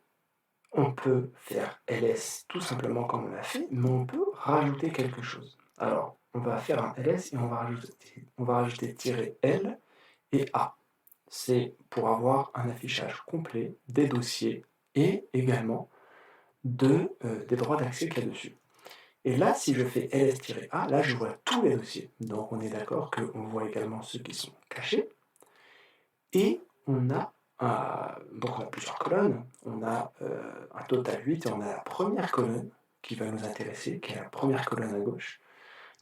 On peut faire ls tout simplement comme on l'a fait, mais on peut rajouter quelque chose. Alors, on va faire un ls et on va rajouter -l et a. C'est pour avoir un affichage complet des dossiers et également des droits d'accès qu'il y a dessus. Et là, si je fais ls-a, là je vois tous les dossiers. Donc on est d'accord qu'on voit également ceux qui sont cachés. Et donc on a plusieurs colonnes. On a un total 8 et on a la première colonne qui va nous intéresser, qui est la première colonne à gauche,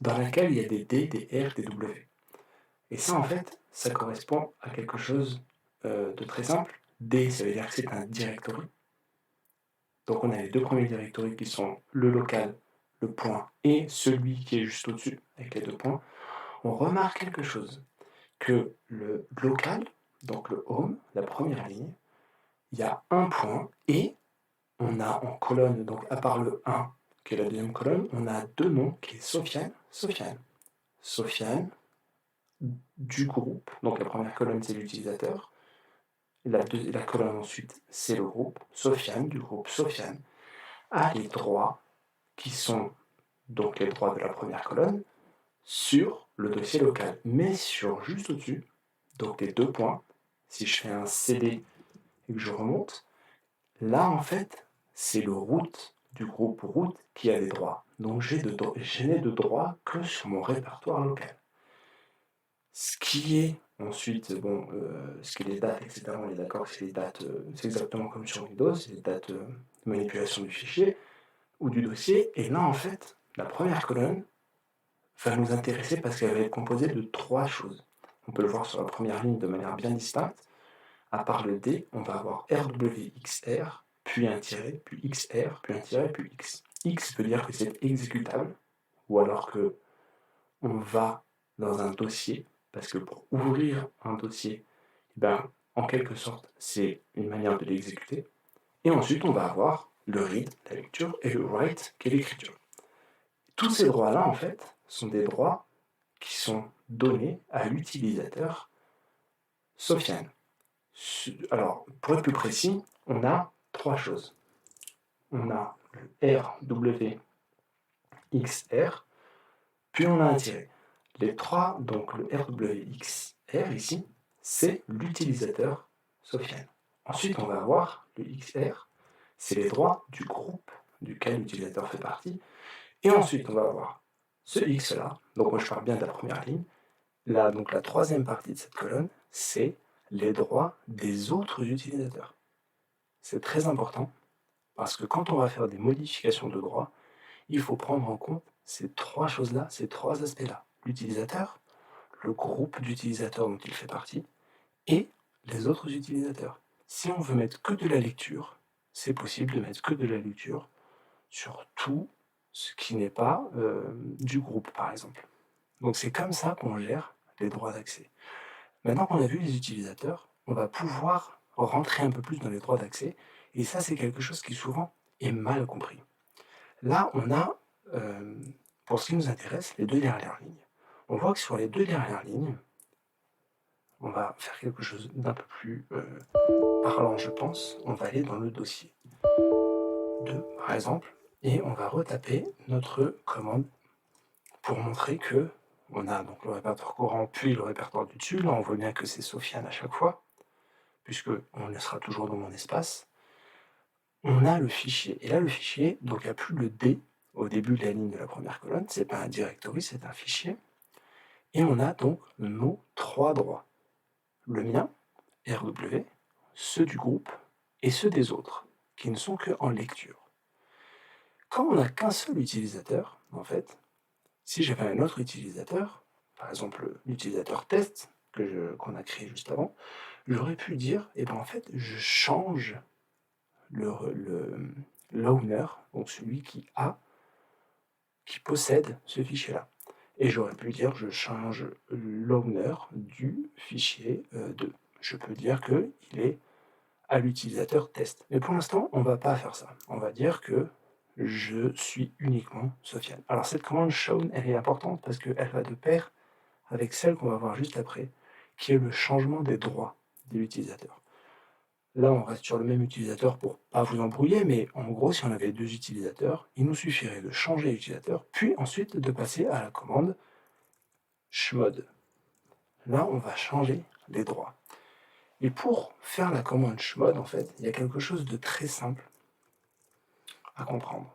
dans laquelle il y a des D, des R, des W. Et ça, en fait, ça correspond à quelque chose de très simple. D, ça veut dire que c'est un directory. Donc on a les deux premiers directories qui sont le local, le point, et celui qui est juste au-dessus, avec les deux points. On remarque quelque chose, que le local, donc le home, la première ligne, il y a un point, et on a en colonne, donc à part le 1, qui est la deuxième colonne, on a deux noms, qui est Sofiane, Sofiane. Sofiane, du groupe, donc la première colonne c'est l'utilisateur, la colonne ensuite c'est le groupe, Sofiane, du groupe Sofiane, a les droits qui sont donc les droits de la première colonne sur le dossier local, mais sur juste au-dessus, donc les deux points, si je fais un CD et que je remonte, là en fait c'est le root du groupe root qui a des droits, donc je n'ai de droits que sur mon répertoire local. Ce qui est ensuite, bon, ce qui est les dates, etc., on est d'accord que c'est les dates, c'est exactement comme sur Windows, c'est les dates de manipulation du fichier ou du dossier, et là en fait, la première colonne va nous intéresser parce qu'elle va être composée de trois choses. On peut le voir sur la première ligne de manière bien distincte. À part le D, on va avoir RWXR, puis un tiret, puis XR, puis un tiret, puis X. X veut dire que c'est exécutable, ou alors que on va dans un dossier, parce que pour ouvrir un dossier, ben, en quelque sorte, c'est une manière de l'exécuter. Et ensuite, on va avoir le read, la lecture, et le write, qui est l'écriture. Tous ces droits-là, en fait, sont des droits qui sont donnés à l'utilisateur Sofiane. Alors, pour être plus précis, on a trois choses. On a le RWXR, puis on a un tiret. Les trois, donc le RWXR ici, c'est l'utilisateur Sofiane. Ensuite, on va avoir le XR, c'est les droits du groupe duquel l'utilisateur fait partie. Et ensuite, on va avoir ce X là, donc moi je parle bien de la première ligne. Là, donc la troisième partie de cette colonne, c'est les droits des autres utilisateurs. C'est très important parce que quand on va faire des modifications de droits, il faut prendre en compte ces trois choses-là, ces trois aspects-là. L'utilisateur, le groupe d'utilisateurs dont il fait partie, et les autres utilisateurs. Si on veut mettre que de la lecture, c'est possible de mettre que de la lecture sur tout ce qui n'est pas du groupe, par exemple. Donc c'est comme ça qu'on gère les droits d'accès. Maintenant qu'on a vu les utilisateurs, on va pouvoir rentrer un peu plus dans les droits d'accès, et ça c'est quelque chose qui souvent est mal compris. Là, on a, pour ce qui nous intéresse, les deux dernières lignes. On voit que sur les deux dernières lignes, on va faire quelque chose d'un peu plus parlant, je pense. On va aller dans le dossier 2, par exemple, et on va retaper notre commande pour montrer que on a donc le répertoire courant puis le répertoire du dessus. Là, on voit bien que c'est Sofiane à chaque fois, puisque on sera toujours dans mon espace. On a le fichier, et là le fichier, donc il n'y a plus le D au début de la ligne de la première colonne, c'est pas un directory, c'est un fichier. Et on a donc nos trois droits. Le mien, RW, ceux du groupe et ceux des autres, qui ne sont qu'en lecture. Quand on n'a qu'un seul utilisateur, en fait, si j'avais un autre utilisateur, par exemple l'utilisateur test qu'on a créé juste avant, j'aurais pu dire, eh ben en fait, je change l'owner, donc celui qui possède ce fichier-là. Et j'aurais pu dire je change l'owner du fichier 2. Je peux dire qu'il est à l'utilisateur test. Mais pour l'instant, on ne va pas faire ça. On va dire que je suis uniquement Sofiane. Alors cette commande shown, elle est importante parce qu'elle va de pair avec celle qu'on va voir juste après, qui est le changement des droits de l'utilisateur. Là, on reste sur le même utilisateur pour pas vous embrouiller, mais en gros, si on avait 2 utilisateurs, il nous suffirait de changer l'utilisateur, puis ensuite de passer à la commande chmod. Là, on va changer les droits. Et pour faire la commande chmod, en fait, il y a quelque chose de très simple à comprendre.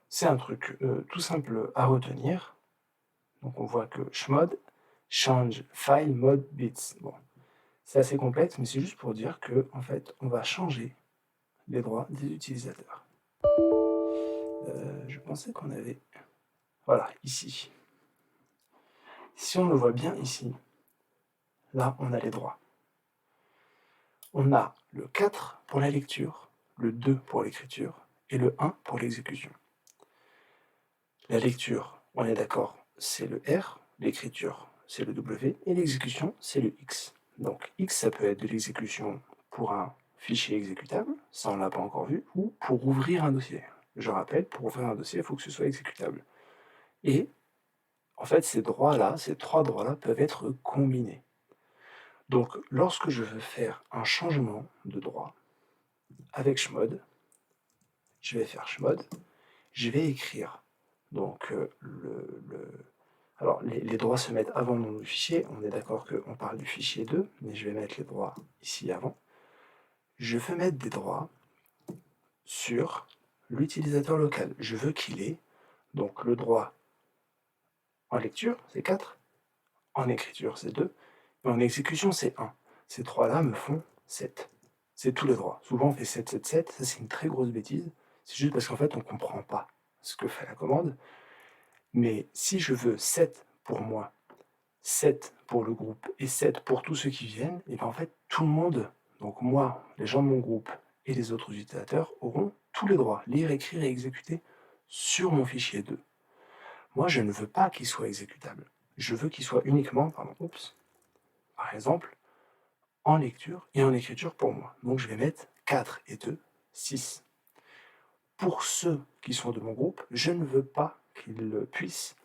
C'est un truc tout simple à retenir. Donc on voit que chmod change file mode bits. Bon, c'est assez complexe, mais c'est juste pour dire que en fait, on va changer les droits des utilisateurs. Je pensais qu'on avait... Voilà, ici. Si on le voit bien ici, là, on a les droits. On a le 4 pour la lecture, le 2 pour l'écriture et le 1 pour l'exécution. La lecture, on est d'accord, c'est le R, l'écriture, c'est le W, et l'exécution, c'est le X. Donc X, ça peut être de l'exécution pour un fichier exécutable, ça on l'a pas encore vu, ou pour ouvrir un dossier. Je rappelle, pour ouvrir un dossier, il faut que ce soit exécutable. Et en fait, ces droits-là, ces 3 droits-là peuvent être combinés. Donc lorsque je veux faire un changement de droit avec chmod, je vais faire chmod, je vais écrire donc alors les droits se mettent avant le nom du fichier, on est d'accord qu'on parle du fichier 2, mais je vais mettre les droits ici avant. Je veux mettre des droits sur l'utilisateur local. Je veux qu'il ait donc le droit en lecture, c'est 4, en écriture, c'est 2, et en exécution, c'est 1. Ces 3-là me font 7. C'est tous les droits. Souvent, on fait 7, 7, 7, ça c'est une très grosse bêtise. C'est juste parce qu'en fait, on ne comprend pas ce que fait la commande. Mais si je veux 7 pour moi, 7 pour le groupe et 7 pour tous ceux qui viennent, et bien en fait, tout le monde, donc moi, les gens de mon groupe et les autres utilisateurs, auront tous les droits, lire, écrire et exécuter sur mon fichier 2. Moi, je ne veux pas qu'il soit exécutable. Je veux qu'il soit uniquement, par exemple, en lecture et en écriture pour moi. Donc je vais mettre 4 et 2, 6. Pour ceux qui sont de mon groupe, je ne veux pas qu'ils puissent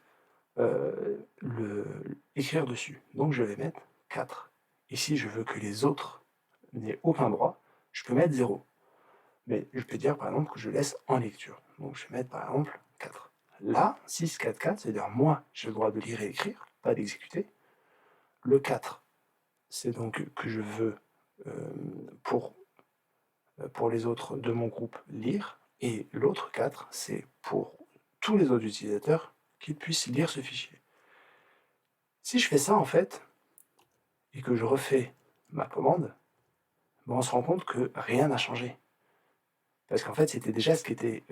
écrire dessus. Donc je vais mettre 4. Et si je veux que les autres n'aient aucun droit, je peux mettre 0. Mais je peux dire par exemple que je laisse en lecture. Donc je vais mettre par exemple 4. Là, 6, 4, 4, c'est-à-dire moi, j'ai le droit de lire et écrire, pas d'exécuter. Le 4, c'est donc que je veux pour les autres de mon groupe lire. Et l'autre 4, c'est pour tous les autres utilisateurs qu'ils puissent lire ce fichier. Si je fais ça en fait, et que je refais ma commande, on se rend compte que rien n'a changé. Parce qu'en fait, c'était déjà ce qui était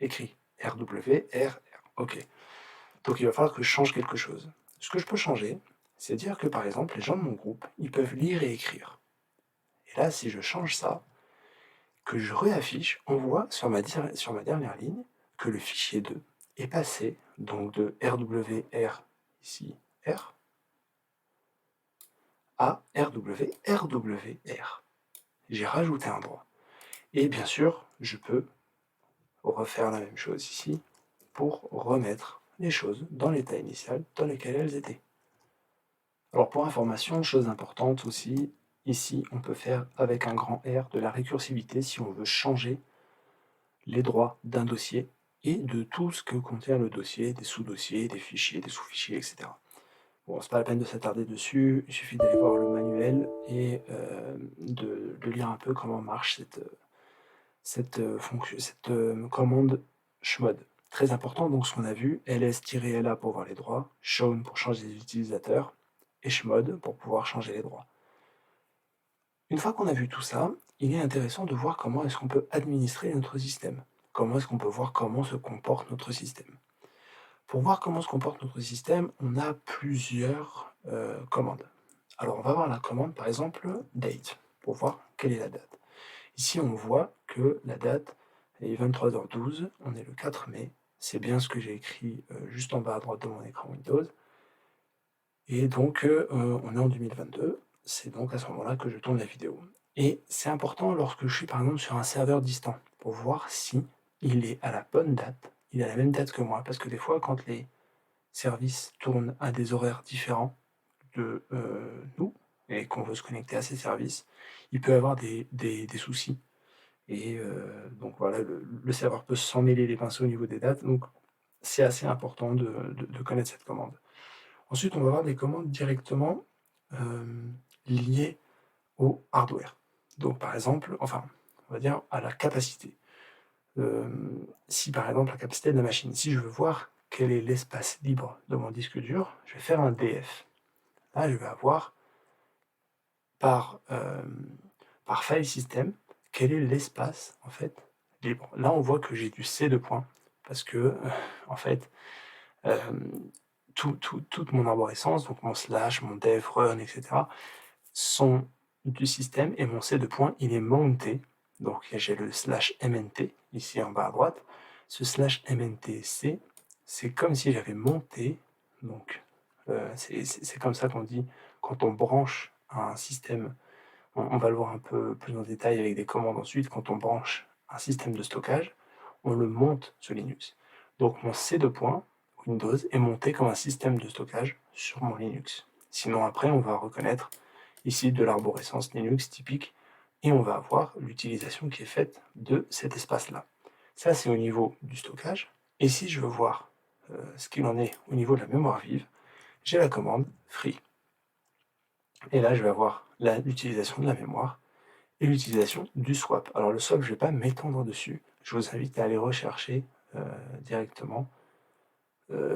écrit. RW, R, OK. Donc il va falloir que je change quelque chose. Ce que je peux changer, c'est dire que par exemple, les gens de mon groupe, ils peuvent lire et écrire. Et là, si je change ça, que je réaffiche, on voit sur ma dernière ligne que le fichier 2 est passé donc de RWR, ici R, à RWR. J'ai rajouté un droit. Et bien sûr, je peux refaire la même chose ici pour remettre les choses dans l'état initial dans lequel elles étaient. Alors pour information, chose importante aussi, ici on peut faire avec un grand R de la récursivité si on veut changer les droits d'un dossier et de tout ce que contient le dossier, des sous-dossiers, des fichiers, des sous-fichiers, etc. Bon, c'est pas la peine de s'attarder dessus, il suffit d'aller voir le manuel et de lire un peu comment marche cette commande chmod. Très important, donc ce qu'on a vu, ls-la pour voir les droits, shown pour changer les utilisateurs, et chmod pour pouvoir changer les droits. Une fois qu'on a vu tout ça, il est intéressant de voir comment est-ce qu'on peut administrer notre système. Comment est-ce qu'on peut voir comment se comporte notre système. Pour voir comment se comporte notre système, on a plusieurs commandes. Alors on va voir la commande par exemple date, pour voir quelle est la date. Ici on voit que la date est 23h12, on est le 4 mai, c'est bien ce que j'ai écrit juste en bas à droite de mon écran Windows. Et donc on est en 2022, c'est donc à ce moment-là que je tourne la vidéo. Et c'est important lorsque je suis par exemple sur un serveur distant, pour voir si il est à la bonne date, il a la même date que moi, parce que des fois quand les services tournent à des horaires différents de nous, et qu'on veut se connecter à ces services, il peut avoir des soucis et donc voilà, le serveur peut s'en mêler les pinceaux au niveau des dates, donc c'est assez important de connaître cette commande. Ensuite, on va avoir des commandes directement, liées au hardware. Donc par exemple, enfin, on va dire à la capacité. Si par exemple la capacité de la machine, si je veux voir quel est l'espace libre de mon disque dur, je vais faire un DF. Là, je vais avoir par, par file system, quel est l'espace en fait libre. Là, on voit que j'ai du C de points parce que en fait, toute mon arborescence, donc mon slash, mon dev, run, etc., sont du système et mon C de points, il est monté. Donc j'ai le slash mnt ici en bas à droite. Ce slash mntc, c'est comme si j'avais monté. Donc c'est comme ça qu'on dit quand on branche un système. On va le voir un peu plus en détail avec des commandes ensuite. Quand on branche un système de stockage, on le monte sur Linux. Donc mon C de points Windows est monté comme un système de stockage sur mon Linux. Sinon après, on va reconnaître ici de l'arborescence Linux typique et on va avoir l'utilisation qui est faite de cet espace-là. Ça, c'est au niveau du stockage. Et si je veux voir ce qu'il en est au niveau de la mémoire vive, j'ai la commande free. Et là, je vais avoir l'utilisation de la mémoire et l'utilisation du swap. Alors le swap, je ne vais pas m'étendre dessus. Je vous invite à aller rechercher directement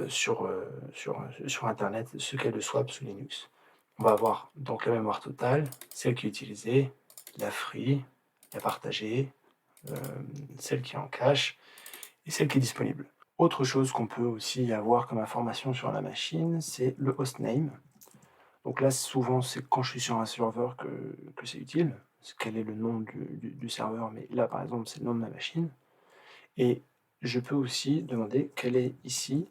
sur Internet ce qu'est le swap sous Linux. On va avoir donc la mémoire totale, celle qui est utilisée, la free, la partagée, celle qui est en cache et celle qui est disponible. Autre chose qu'on peut aussi avoir comme information sur la machine, c'est le hostname. Donc là, souvent, c'est quand je suis sur un serveur que c'est utile. Quel est le nom du serveur, mais là, par exemple, c'est le nom de ma machine. Et je peux aussi demander quel est ici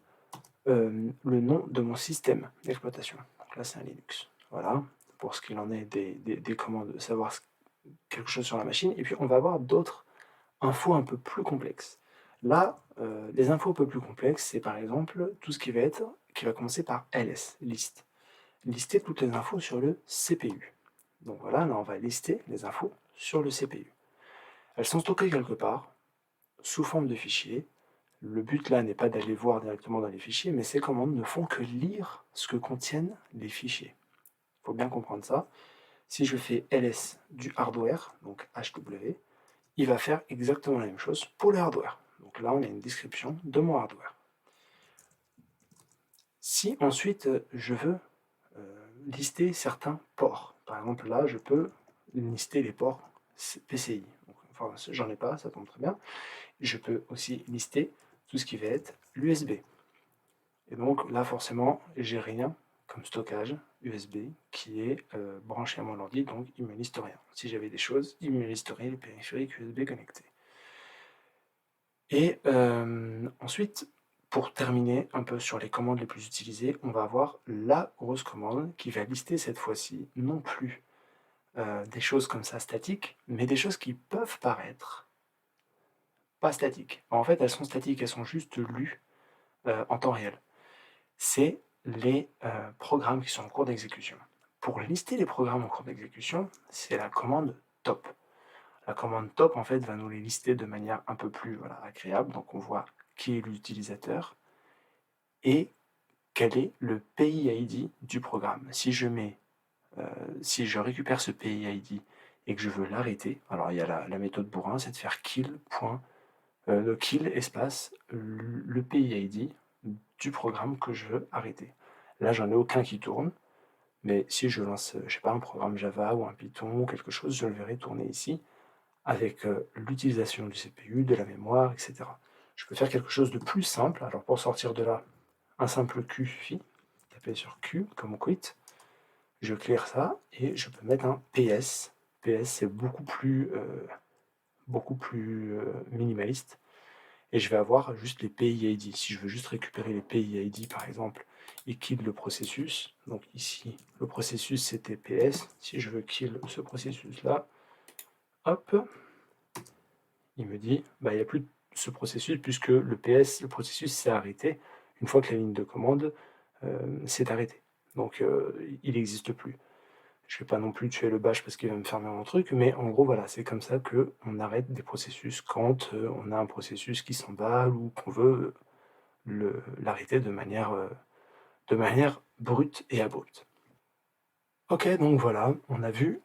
le nom de mon système d'exploitation. Donc là, c'est un Linux. Voilà, pour ce qu'il en est des commandes, de savoir quelque chose sur la machine. Et puis, on va avoir d'autres infos un peu plus complexes. Là, les infos un peu plus complexes, c'est par exemple tout ce qui va commencer par ls, list. Lister toutes les infos sur le CPU. Donc voilà, là, on va lister les infos sur le CPU. Elles sont stockées quelque part, sous forme de fichiers. Le but là n'est pas d'aller voir directement dans les fichiers, mais ces commandes ne font que lire ce que contiennent les fichiers. Il faut bien comprendre ça. Si je fais ls du hardware, donc HW, il va faire exactement la même chose pour le hardware. Donc là, on a une description de mon hardware. Si ensuite je veux lister certains ports, par exemple là, je peux lister les ports PCI. Enfin, j'en ai pas, ça tombe très bien. Je peux aussi lister tout ce qui va être l'USB. Et donc là, forcément, j'ai rien comme stockage USB qui est branché à mon ordi, donc il ne me liste rien. Si j'avais des choses, il me listerait les périphériques USB connectés. Et ensuite, pour terminer un peu sur les commandes les plus utilisées, on va avoir la grosse commande qui va lister cette fois-ci non plus des choses comme ça statiques, mais des choses qui peuvent paraître pas statiques. En fait, elles sont statiques, elles sont juste lues en temps réel. C'est les programmes qui sont en cours d'exécution. Pour lister les programmes en cours d'exécution, c'est la commande top. La commande top, en fait, va nous les lister de manière un peu plus agréable. Donc, on voit qui est l'utilisateur et quel est le PIID du programme. Si je récupère ce PIID et que je veux l'arrêter, alors il y a la méthode bourrin, c'est de faire kill espace le PIID du programme que je veux arrêter. Là, j'en ai aucun qui tourne, mais si je lance, je sais pas, un programme Java ou un Python ou quelque chose, je le verrai tourner ici avec l'utilisation du CPU, de la mémoire, etc. Je peux faire quelque chose de plus simple. Alors pour sortir de là, un simple Q suffit. Taper sur Q comme quit. Je clear ça et je peux mettre un PS. PS c'est beaucoup plus minimaliste. Et je vais avoir juste les PIID. Si je veux juste récupérer les PIID par exemple et kill le processus, donc ici le processus c'était PS, si je veux kill ce processus là, hop, il me dit il n'y a plus ce processus puisque le processus s'est arrêté une fois que la ligne de commande s'est arrêtée. Donc il n'existe plus. Je vais pas non plus tuer le bash parce qu'il va me fermer mon truc, mais en gros, voilà, c'est comme ça qu'on arrête des processus quand, on a un processus qui s'emballe ou qu'on veut l'arrêter de manière brute et abrupte. OK, donc voilà, on a vu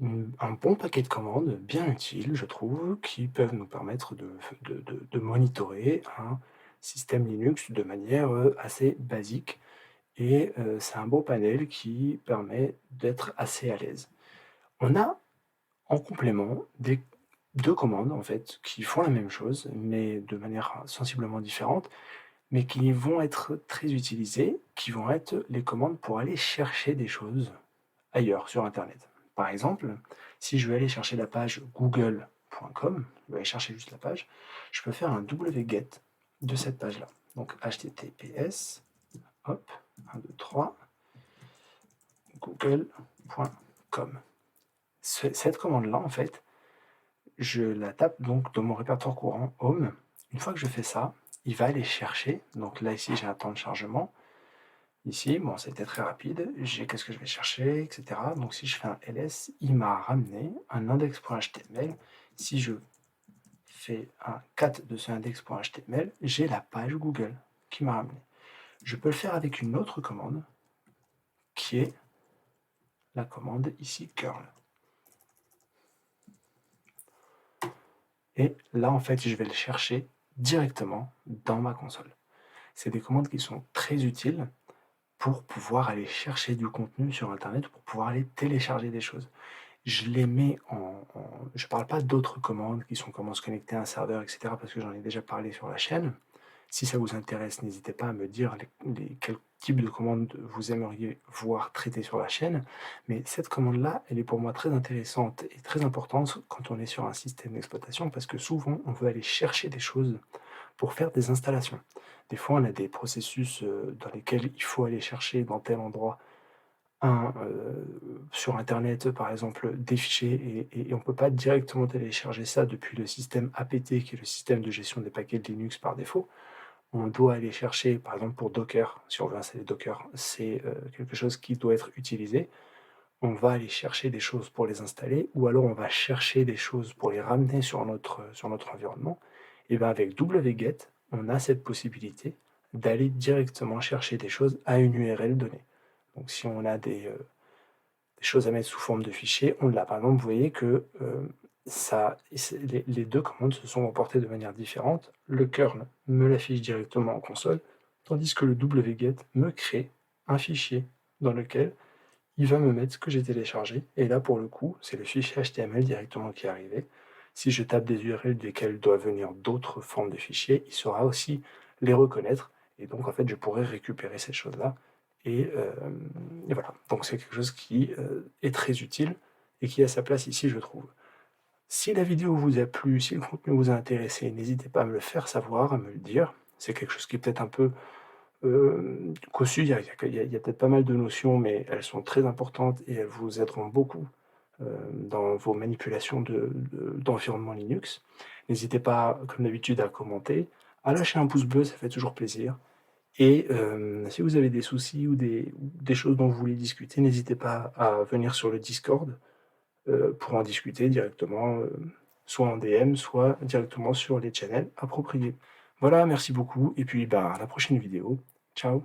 un bon paquet de commandes bien utiles, je trouve, qui peuvent nous permettre de monitorer un système Linux de manière, assez basique et c'est un beau panel qui permet d'être assez à l'aise. On a en complément des 2 commandes en fait qui font la même chose, mais de manière sensiblement différente, mais qui vont être très utilisées, qui vont être les commandes pour aller chercher des choses ailleurs sur internet. Par exemple, si je veux aller chercher la page google.com, je vais aller chercher juste la page, je peux faire un wget de cette page-là. Donc https, hop, 1, 2, 3, google.com. Cette commande-là, en fait, je la tape donc dans mon répertoire courant home. Une fois que je fais ça, il va aller chercher, donc là ici j'ai un temps de chargement, ici, bon c'était très rapide, j'ai qu'est-ce que je vais chercher, etc. Donc si je fais un ls, il m'a ramené un index.html. Si je fais un cat de ce index.html, j'ai la page Google qui m'a ramené. Je peux le faire avec une autre commande, qui est la commande ici curl. Et là, en fait, je vais le chercher directement dans ma console. C'est des commandes qui sont très utiles pour pouvoir aller chercher du contenu sur internet, pour pouvoir aller télécharger des choses. Je les mets je parle pas d'autres commandes qui sont comment se connecter à un serveur, et cetera, parce que j'en ai déjà parlé sur la chaîne. Si ça vous intéresse, n'hésitez pas à me dire quel type de commande vous aimeriez voir traiter sur la chaîne. Mais cette commande-là, elle est pour moi très intéressante et très importante quand on est sur un système d'exploitation, parce que souvent, on veut aller chercher des choses pour faire des installations. Des fois, on a des processus dans lesquels il faut aller chercher dans tel endroit sur internet, par exemple, des fichiers et on ne peut pas directement télécharger ça depuis le système apt, qui est le système de gestion des paquets de Linux par défaut. On doit aller chercher, par exemple pour Docker, si on veut installer Docker, c'est quelque chose qui doit être utilisé. On va aller chercher des choses pour les installer, ou alors on va chercher des choses pour les ramener sur notre environnement. Et bien avec wget, on a cette possibilité d'aller directement chercher des choses à une URL donnée. Donc si on a des choses à mettre sous forme de fichier, on l'a. Par exemple, vous voyez que les deux commandes se sont emportées de manière différente. Le curl me l'affiche directement en console, tandis que le wget me crée un fichier dans lequel il va me mettre ce que j'ai téléchargé. Et là, pour le coup, c'est le fichier HTML directement qui est arrivé. Si je tape des URL desquelles doivent venir d'autres formes de fichiers, il saura aussi les reconnaître. Et donc, en fait, je pourrais récupérer ces choses-là. Et voilà. Donc, c'est quelque chose qui est très utile et qui a sa place ici, je trouve. Si la vidéo vous a plu, si le contenu vous a intéressé, n'hésitez pas à me le faire savoir, à me le dire. C'est quelque chose qui est peut-être un peu qu'au-dessus, il y a peut-être pas mal de notions, mais elles sont très importantes et elles vous aideront beaucoup dans vos manipulations d'environnement Linux. N'hésitez pas, comme d'habitude, à commenter, à lâcher un pouce bleu, ça fait toujours plaisir. Et si vous avez des soucis ou des choses dont vous voulez discuter, n'hésitez pas à venir sur le Discord pour en discuter directement, soit en DM, soit directement sur les channels appropriés. Voilà, merci beaucoup et puis, bah, à la prochaine vidéo. Ciao.